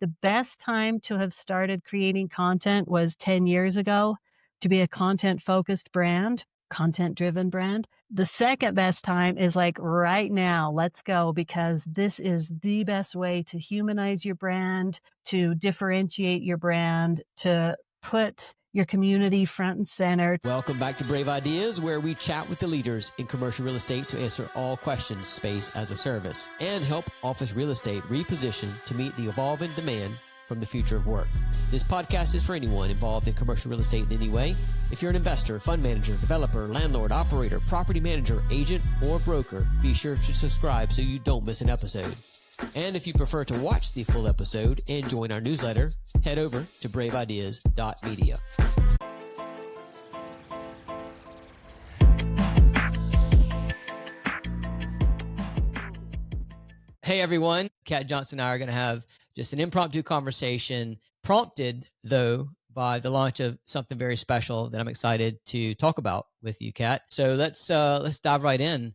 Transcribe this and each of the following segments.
the best time to have started creating content was 10 years ago to be a content-focused brand, content-driven brand. The second best time is like right now, let's go, because this is the best way to humanize your brand, to differentiate your brand, to put your community front and center. Welcome back to Brave Ideas, where we chat with the leaders in commercial real estate to answer all questions space as a service and help office real estate reposition to meet the evolving demand from the future of work. This podcast is for anyone involved in commercial real estate in any way. If you're an investor, fund manager, developer, landlord, operator, property manager, agent, or broker, be sure to subscribe so you don't miss an episode. And if you prefer to watch the full episode and join our newsletter, head over to braveideas.media. Hey everyone, Kat Johnson and I are going to have just an impromptu conversation, prompted though by the launch of something very special that I'm excited to talk about with you, Kat. So let's dive right in.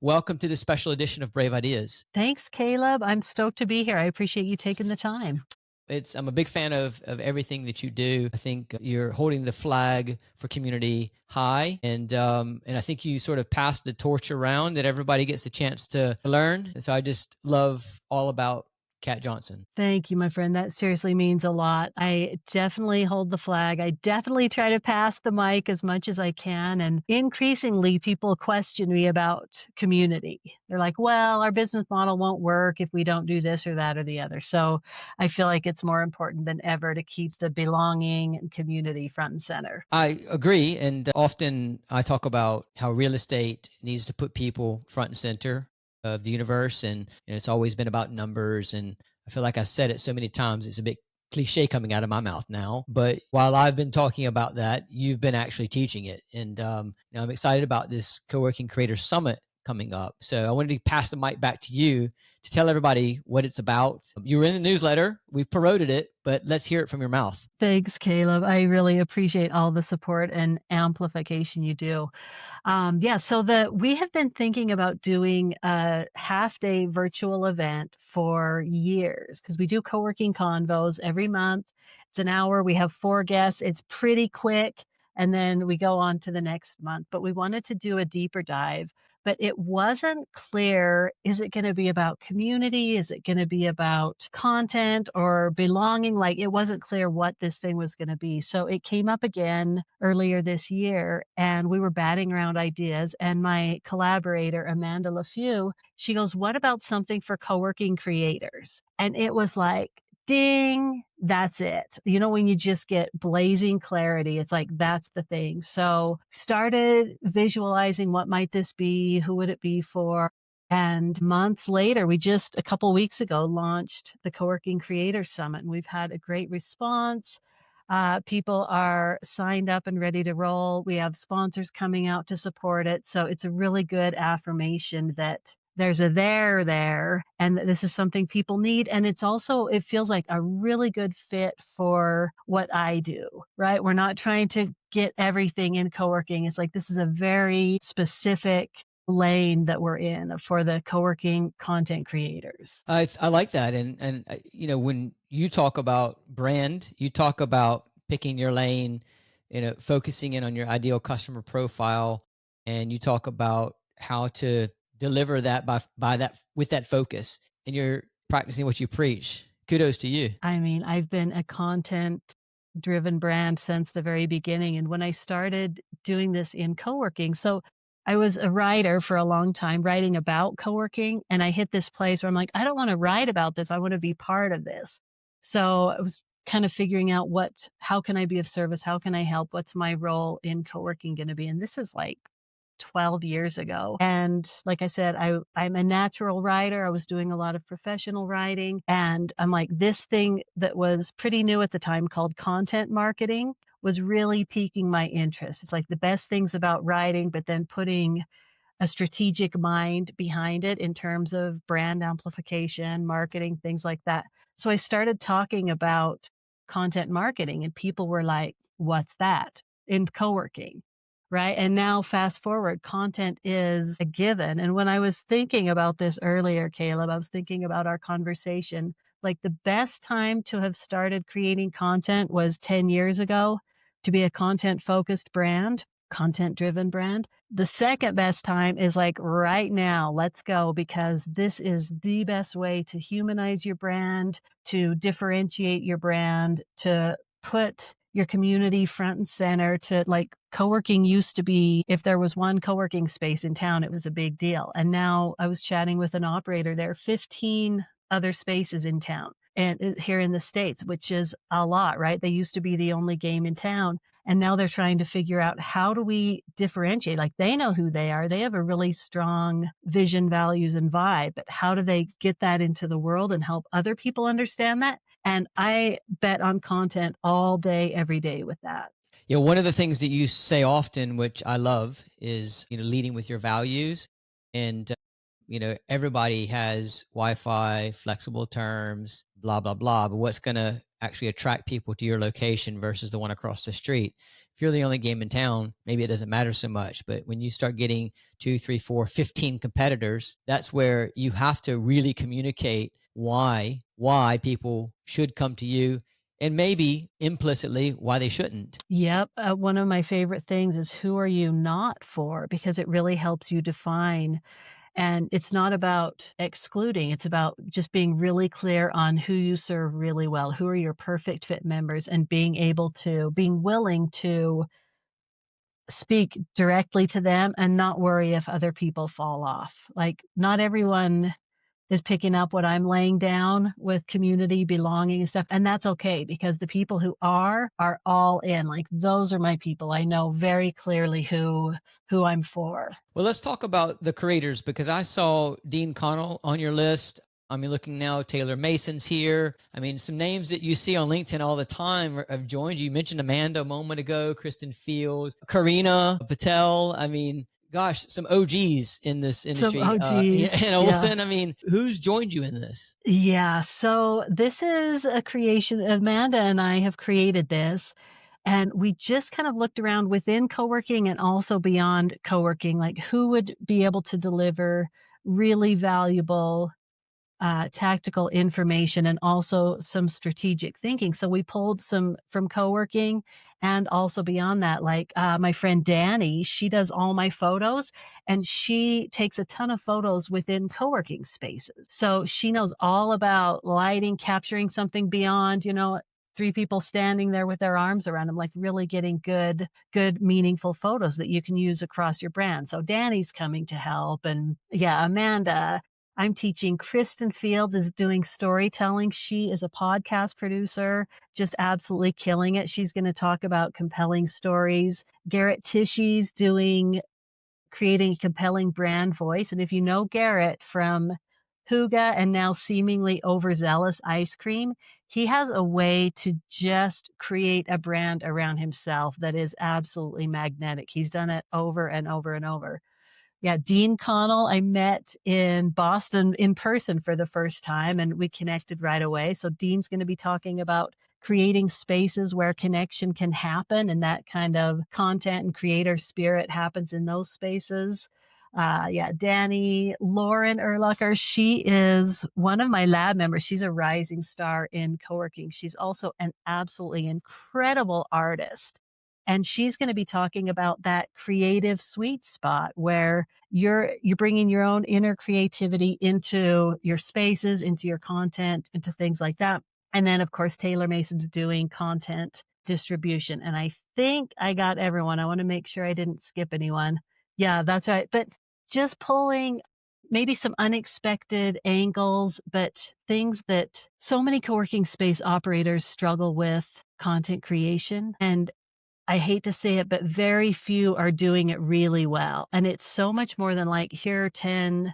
Welcome to this special edition of Brave Ideas. Thanks, Caleb. I'm stoked to be here. I appreciate you taking the time. I'm a big fan of everything that you do. I think you're holding the flag for community high, and I think you sort of pass the torch around that everybody gets the chance to learn. And so I just love all about Kat Johnson. Thank you, my friend. That seriously means a lot. I definitely hold the flag. I definitely try to pass the mic as much as I can. And increasingly, people question me about community. They're like, well, our business model won't work if we don't do this or that or the other. So I feel like it's more important than ever to keep the belonging and community front and center. I agree. And often I talk about how real estate needs to put people front and center of the universe, and it's always been about numbers, and I feel like I said it so many times it's a bit cliche coming out of my mouth now, but while I've been talking about that, you've been actually teaching it. And I'm excited about this Coworking Creators Summit coming up. So I wanted to pass the mic back to you to tell everybody what it's about. You were in the newsletter, we've promoted it, but let's hear it from your mouth. Thanks, Caleb. I really appreciate all the support and amplification you do. So we have been thinking about doing a half-day virtual event for years because we do co-working convos every month. It's an hour. We have 4 guests. It's pretty quick, and then we go on to the next month. But we wanted to do a deeper dive. But it wasn't clear, is it going to be about community? Is it going to be about content or belonging? Like, it wasn't clear what this thing was going to be. So it came up again earlier this year, and we were batting around ideas. And my collaborator, Amanda LaFew, she goes, what about something for co-working creators? And it was like, ding, that's it. You know, when you just get blazing clarity, it's like, that's the thing. So started visualizing what might this be? Who would it be for? And months later, we just a couple weeks ago launched the Coworking Creators Summit, and we've had a great response. People are signed up and ready to roll. We have sponsors coming out to support it. So it's a really good affirmation that there's a there, and this is something people need. And it's also, it feels like a really good fit for what I do, right? We're not trying to get everything in co-working. It's like, this is a very specific lane that we're in for the co-working content creators. I like that. And when you talk about brand, you talk about picking your lane, focusing in on your ideal customer profile, and you talk about how to deliver that by that with that focus, and you're practicing what you preach. Kudos to you. I mean, I've been a content driven brand since the very beginning. And when I started doing this in co-working, so I was a writer for a long time, writing about co-working, and I hit this place where I'm like, I don't want to write about this. I want to be part of this. So I was kind of figuring out how can I be of service? How can I help? What's my role in co-working going to be? And this is like 12 years ago. And like I said, I'm a natural writer. I was doing a lot of professional writing. And I'm like, this thing that was pretty new at the time called content marketing was really piquing my interest. It's like the best things about writing, but then putting a strategic mind behind it in terms of brand amplification, marketing, things like that. So I started talking about content marketing, and people were like, what's that in co-working? Right. And now fast forward, content is a given. And when I was thinking about this earlier, Caleb, I was thinking about our conversation Like, the best time to have started creating content was 10 years ago to be a content-focused brand, content-driven brand. The second best time is, like, right now, let's go, because this is the best way to humanize your brand, to differentiate your brand, to put your community front and center, to like co-working used to be, if there was one co-working space in town, it was a big deal. And now I was chatting with an operator, there are 15 other spaces in town and here in the States, which is a lot, right? They used to be the only game in town. And now they're trying to figure out, how do we differentiate? Like, they know who they are. They have a really strong vision, values, and vibe, but how do they get that into the world and help other people understand that? And I bet on content all day, every day with that. One of the things that you say often, which I love, is leading with your values. And everybody has Wi-Fi, flexible terms, blah blah blah. But what's going to actually attract people to your location versus the one across the street? If you're the only game in town, maybe it doesn't matter so much. But when you start getting 2, 3, 4, 15 competitors, that's where you have to really communicate why people should come to you, and maybe implicitly why they shouldn't. Yep. One of my favorite things is, who are you not for? Because it really helps you define. And it's not about excluding, it's about just being really clear on who you serve really well, who are your perfect fit members, and being willing to speak directly to them and not worry if other people fall off. Like, not everyone is picking up what I'm laying down with community, belonging, and stuff, and that's okay, because the people who are all in. Like, those are my people. I know very clearly who I'm for. Well, let's talk about the creators, because I saw Dean Connell on your list. I mean, looking now, Taylor Mason's here. I mean, some names that you see on LinkedIn all the time have joined you. You mentioned Amanda a moment ago, Kristen Fields, Karina Patel. I mean, gosh, some OGs in this Some industry. OGs, And yeah. Olson, I mean, who's joined you in this? Yeah, so this is a creation. Amanda and I have created this, and we just kind of looked around within co-working and also beyond co-working, like, who would be able to deliver really valuable tactical information and also some strategic thinking. So we pulled some from co-working and also beyond that, like my friend Danny, she does all my photos and she takes a ton of photos within co-working spaces. So she knows all about lighting, capturing something beyond, three people standing there with their arms around them, like really getting good, meaningful photos that you can use across your brand. So Danny's coming to help. And yeah, Amanda, I'm teaching. Kristen Fields is doing storytelling. She is a podcast producer, just absolutely killing it. She's going to talk about compelling stories. Garrett Tishy's creating a compelling brand voice. And if you know Garrett from Huga and now seemingly overzealous ice cream, he has a way to just create a brand around himself that is absolutely magnetic. He's done it over and over and over. Yeah, Dean Connell, I met in Boston in person for the first time, and we connected right away. So Dean's gonna be talking about creating spaces where connection can happen, and that kind of content and creator spirit happens in those spaces. Yeah, Danny, Lauren Erlacher, she is one of my lab members. She's a rising star in co-working. She's also an absolutely incredible artist. And she's gonna be talking about that creative sweet spot where you're bringing your own inner creativity into your spaces, into your content, into things like that. And then, of course, Taylor Mason's doing content distribution, and I think I got everyone. I wanna make sure I didn't skip anyone. Yeah, that's right, but just pulling maybe some unexpected angles, but things that so many co-working space operators struggle with: content creation. And I hate to say it, but very few are doing it really well. And it's so much more than like, here are 10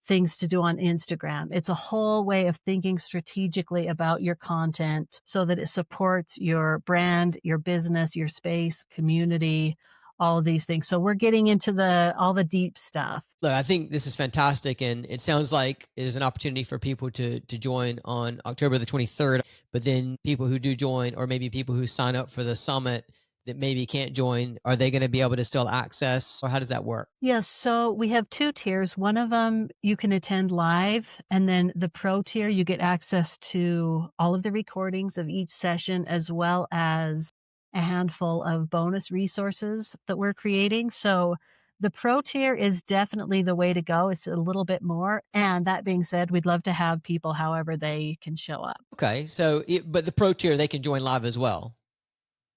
things to do on Instagram. It's a whole way of thinking strategically about your content so that it supports your brand, your business, your space, community, all of these things. So we're getting into all the deep stuff. Look, I think this is fantastic, and it sounds like there's an opportunity for people to join on October the 23rd. But then people who do join, or maybe people who sign up for the summit, that maybe can't join, are they going to be able to still access, or how does that work? Yes, so we have 2 tiers. One of them you can attend live, and then the pro tier, you get access to all of the recordings of each session, as well as a handful of bonus resources that we're creating. So the pro tier is definitely the way to go. It's a little bit more, and that being said, we'd love to have people however they can show up. Okay, so but the pro tier, they can join live as well.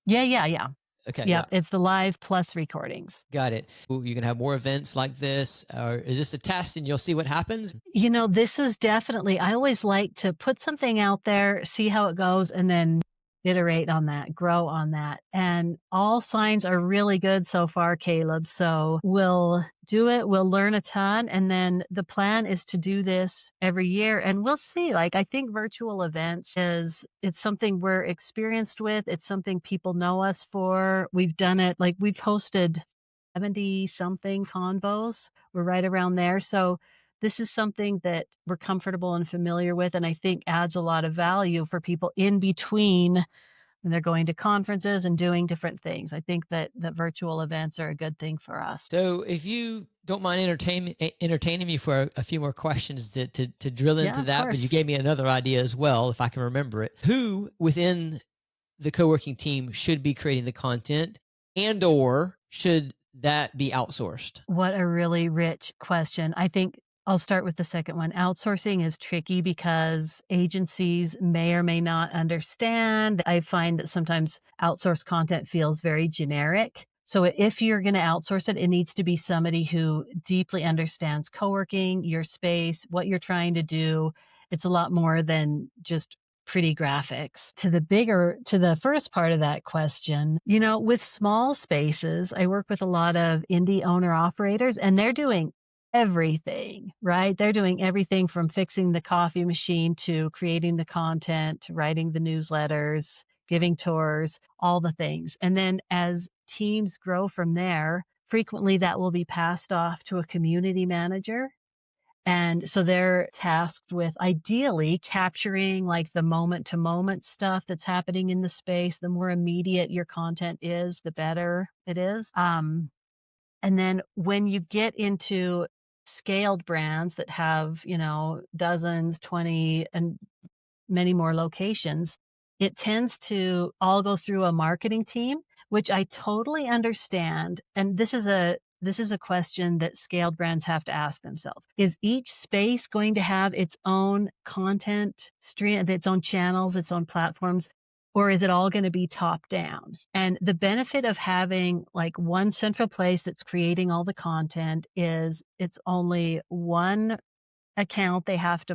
Yeah, yeah, yeah. Okay, yeah, Yep, it's the live plus recordings. got it. Ooh, you can have more events like this, or is this a test and you'll see what happens? You know, this is definitely I always like to put something out there, see how it goes, and then iterate on that, grow on that. And all signs are really good so far, Caleb. So we'll do it, we'll learn a ton. And then the plan is to do this every year. And we'll see. Like, I think virtual events it's something we're experienced with. It's something people know us for. We've done it, like, we've hosted 70 something convos. We're right around there. So this is something that we're comfortable and familiar with, and I think adds a lot of value for people in between when they're going to conferences and doing different things. I think that virtual events are a good thing for us. So if you don't mind entertaining me for a few more questions to drill Yeah, into of that, but you course. gave me another idea as well, if I can remember it. Who within the co-working team should be creating the content, and or should that be outsourced? What a really rich question. I think I'll start with the second one. Outsourcing is tricky because agencies may or may not understand. I find that sometimes outsourced content feels very generic. So if you're going to outsource it, it needs to be somebody who deeply understands co-working, your space, what you're trying to do. It's a lot more than just pretty graphics. To the first part of that question, you know, with small spaces, I work with a lot of indie owner operators and they're doing everything, right? They're doing everything from fixing the coffee machine to creating the content, to writing the newsletters, giving tours, all the things. And then as teams grow from there, frequently that will be passed off to a community manager, and so they're tasked with ideally capturing like the moment to moment stuff that's happening in the space. The more immediate your content is, the better it is. And then when you get into scaled brands that have, you know, dozens, 20, and many more locations, it tends to all go through a marketing team, which I totally understand. And this is a question that scaled brands have to ask themselves. Is each space going to have its own content stream, its own channels, its own platforms? Or is it all going to be top down? And the benefit of having like one central place that's creating all the content is it's only one account they have to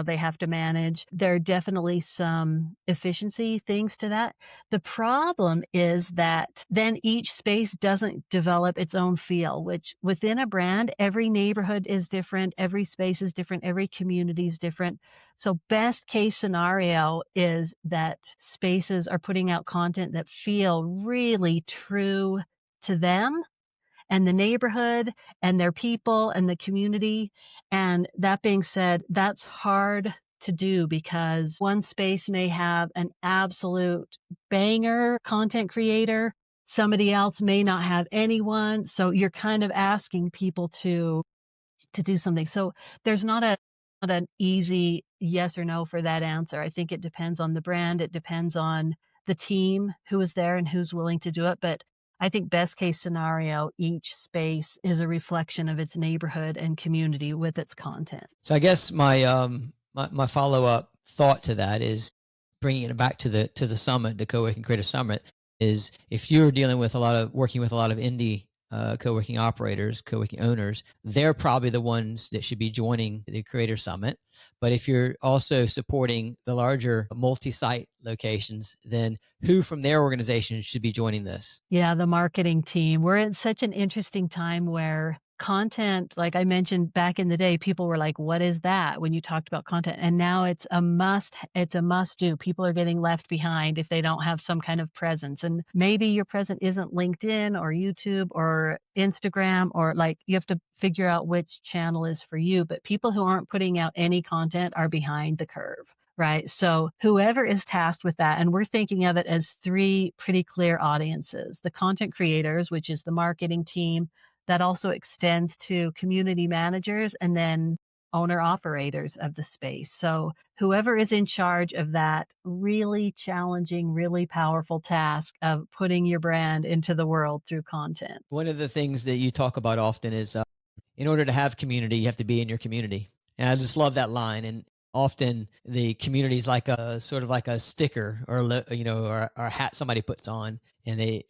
they have to manage. There are definitely some efficiency things to that. The problem is that then each space doesn't develop its own feel, which within a brand, every neighborhood is different, every space is different, every community is different. So best case scenario is that spaces are putting out content that feel really true to them and the neighborhood and their people and the community. And that being said, that's hard to do because one space may have an absolute banger content creator. Somebody else may not have anyone. So you're kind of asking people to do something. So there's not an easy yes or no for that answer. I think it depends on the brand. It depends on the team who is there and who's willing to do it. But I think best case scenario, each space is a reflection of its neighborhood and community with its content. So I guess my follow up thought to that is bringing it back to the summit, the Co-working Creators Summit, is if you're dealing with working with a lot of indie co-working operators, co-working owners, they're probably the ones that should be joining the Creator Summit. But if you're also supporting the larger multi-site locations, then who from their organization should be joining this? Yeah, the marketing team. We're in such an interesting time where content, like I mentioned back in the day, people were like, "What is that?" when you talked about content. And now it's a must do. People are getting left behind if they don't have some kind of presence. And maybe your present isn't LinkedIn or YouTube or Instagram, or like you have to figure out which channel is for you. But people who aren't putting out any content are behind the curve. right? So whoever is tasked with that, and we're thinking of it as three pretty clear audiences: the content creators, which is the marketing team, that also extends to community managers, and then owner operators of the space. So whoever is in charge of that really challenging, really powerful task of putting your brand into the world through content. One of the things that you talk about often is in order to have community, you have to be in your community. And I just love that line. And often the community is like a sort of like a sticker or or a hat somebody puts on, and the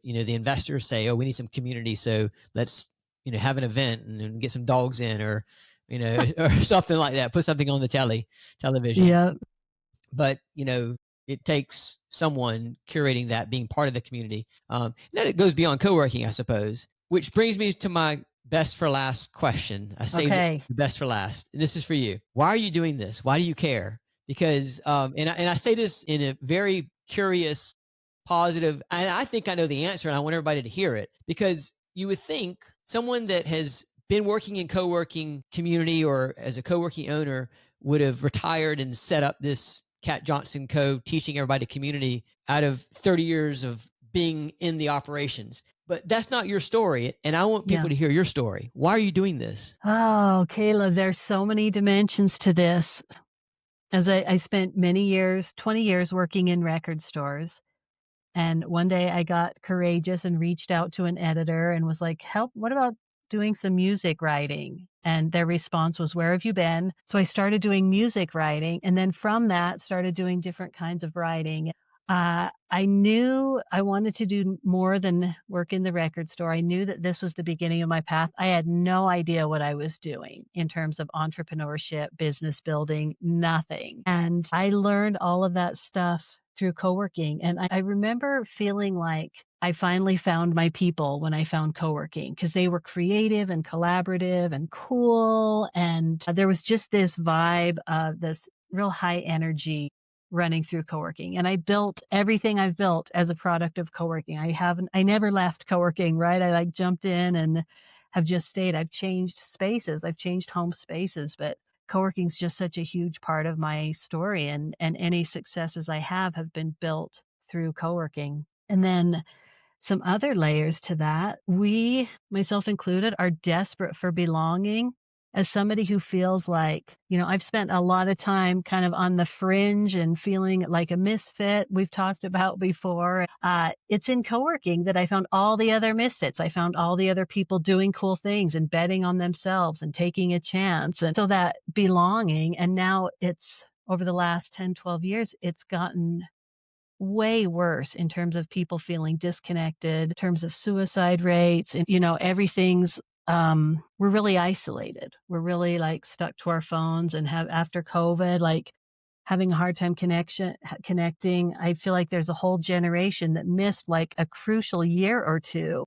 investors say, oh, we need some community, so let's have an event and get some dogs in, or or something like that, put something on the television. Yeah. But it takes someone curating that, being part of the community. Then it goes beyond co-working, I suppose, which brings me to my best for last question. I saved it Okay. the best for last. This is for you. Why are you doing this? Why do you care? Because and I say this in a very curious, positive, and I think I know the answer, and I want everybody to hear it, because you would think someone that has been working in co-working community or as a co-working owner would have retired and set up this Cat Johnson Co. teaching everybody community out of 30 years of being in the operations. But that's not your story. And I want Yeah. people to hear your story. Why are you doing this? Oh, Kayla, there's so many dimensions to this. As I spent many years, 20 years working in record stores. And one day I got courageous and reached out to an editor and was like, help, what about doing some music writing? And their response was, where have you been? So I started doing music writing. And then from that, started doing different kinds of writing. I knew I wanted to do more than work in the record store. I knew that this was the beginning of my path. I had no idea what I was doing in terms of entrepreneurship, business building, nothing. And I learned all of that stuff through co-working. And I remember feeling like I finally found my people when I found co-working, because they were creative and collaborative and cool. And there was just this vibe of this real high energy running through co-working. And I built everything I've built as a product of co-working. I never left co-working, right? I like jumped in and have just stayed. I've changed spaces. I've changed home spaces, but co-working is just such a huge part of my story, and any successes I have been built through co-working. And then some other layers to that. We, myself included, are desperate for belonging. As somebody who feels like, I've spent a lot of time kind of on the fringe and feeling like a misfit, we've talked about before. It's in co working that I found all the other misfits. I found all the other people doing cool things and betting on themselves and taking a chance. And so that belonging, and now it's over the last 10, 12 years, it's gotten way worse in terms of people feeling disconnected, in terms of suicide rates, and everything's we're really isolated. We're really like stuck to our phones and have after COVID, like having a hard time connecting. I feel like there's a whole generation that missed like a crucial year or two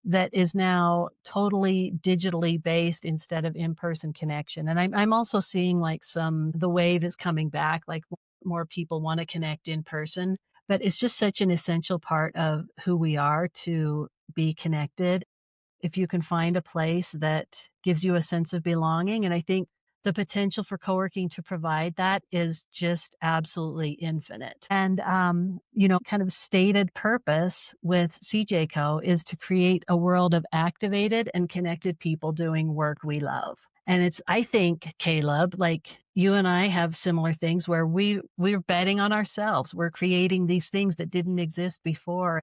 that is now totally digitally based instead of in-person connection. And I'm also seeing like the wave is coming back, like more people want to connect in person, but it's just such an essential part of who we are to be connected. If you can find a place that gives you a sense of belonging. And I think the potential for co-working to provide that is just absolutely infinite. And, kind of stated purpose with CJCO is to create a world of activated and connected people doing work we love. And it's, I think, Caleb, like you and I have similar things where we're betting on ourselves. We're creating these things that didn't exist before.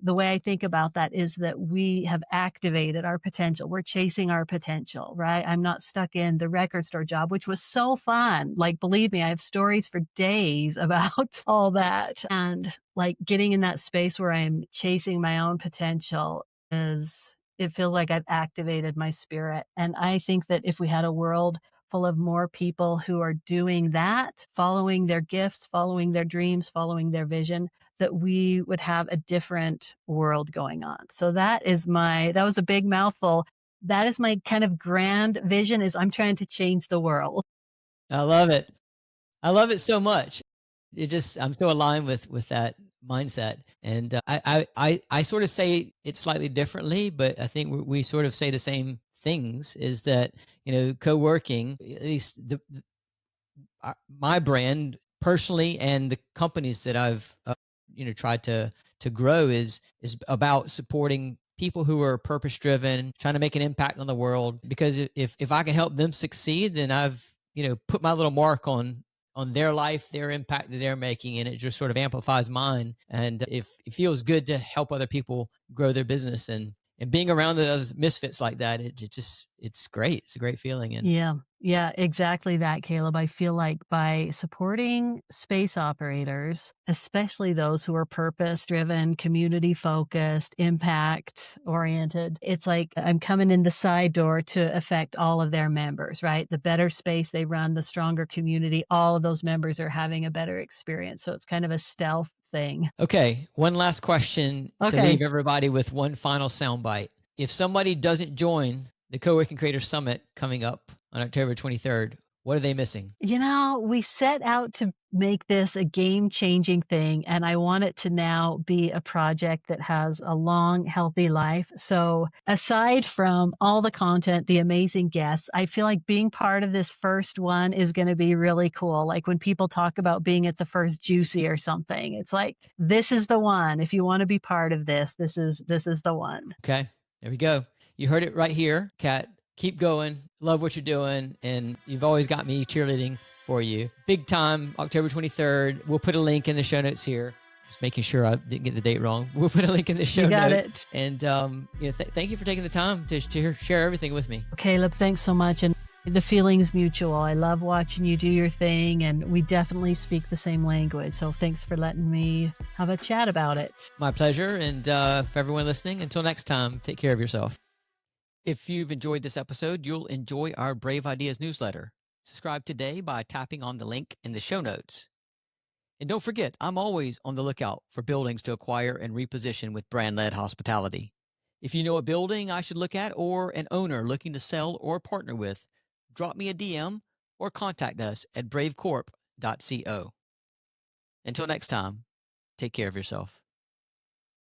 The way I think about that is that we have activated our potential. We're chasing our potential, right? I'm not stuck in the record store job, which was so fun. Like, believe me, I have stories for days about all that. And like getting in that space where I'm chasing my own potential it feels like I've activated my spirit. And I think that if we had a world full of more people who are doing that, following their gifts, following their dreams, following their vision, that we would have a different world going on. So that was a big mouthful. That is my kind of grand vision, is I'm trying to change the world. I love it. I love it so much. I'm so aligned with that mindset. And I sort of say it slightly differently, but I think we sort of say the same things, is that, co-working, at least my brand personally and the companies that I've tried to grow is about supporting people who are purpose driven, trying to make an impact on the world. Because if I can help them succeed, then I've put my little mark on their life, their impact that they're making, and it just sort of amplifies mine. And if it feels good to help other people grow their business and being around those misfits like that, it's great. It's a great feeling. And Yeah, yeah, exactly that, Caleb. I feel like by supporting space operators, especially those who are purpose driven, community focused, impact oriented, it's like I'm coming in the side door to affect all of their members, right? The better space they run, the stronger community, all of those members are having a better experience. So it's kind of a stealth thing. okay, one last question to Okay. leave everybody with one final soundbite. If somebody doesn't join the Co-working Creators Summit coming up on October 23rd, what are they missing? We set out to make this a game-changing thing, and I want it to now be a project that has a long, healthy life. So, aside from all the content, the amazing guests, I feel like being part of this first one is gonna be really cool. Like, when people talk about being at the first Juicy or something, it's like, this is the one. If you wanna be part of this, this is the one. Okay, there we go. You heard it right here, Kat. Keep going. Love what you're doing, and you've always got me cheerleading for you. Big time, October 23rd. We'll put a link in the show notes here. Just making sure I didn't get the date wrong. We'll put a link in the You show got notes. it. And thank you for taking the time to share everything with me. Caleb, thanks so much. And the feeling's mutual. I love watching you do your thing, and we definitely speak the same language. So thanks for letting me have a chat about it. My pleasure. And for everyone listening, until next time, take care of yourself. If you've enjoyed this episode, you'll enjoy our Brave Ideas newsletter. Subscribe today by tapping on the link in the show notes. And don't forget, I'm always on the lookout for buildings to acquire and reposition with brand-led hospitality. If you know a building I should look at or an owner looking to sell or partner with, drop me a DM or contact us at bravecorp.co. Until next time, take care of yourself.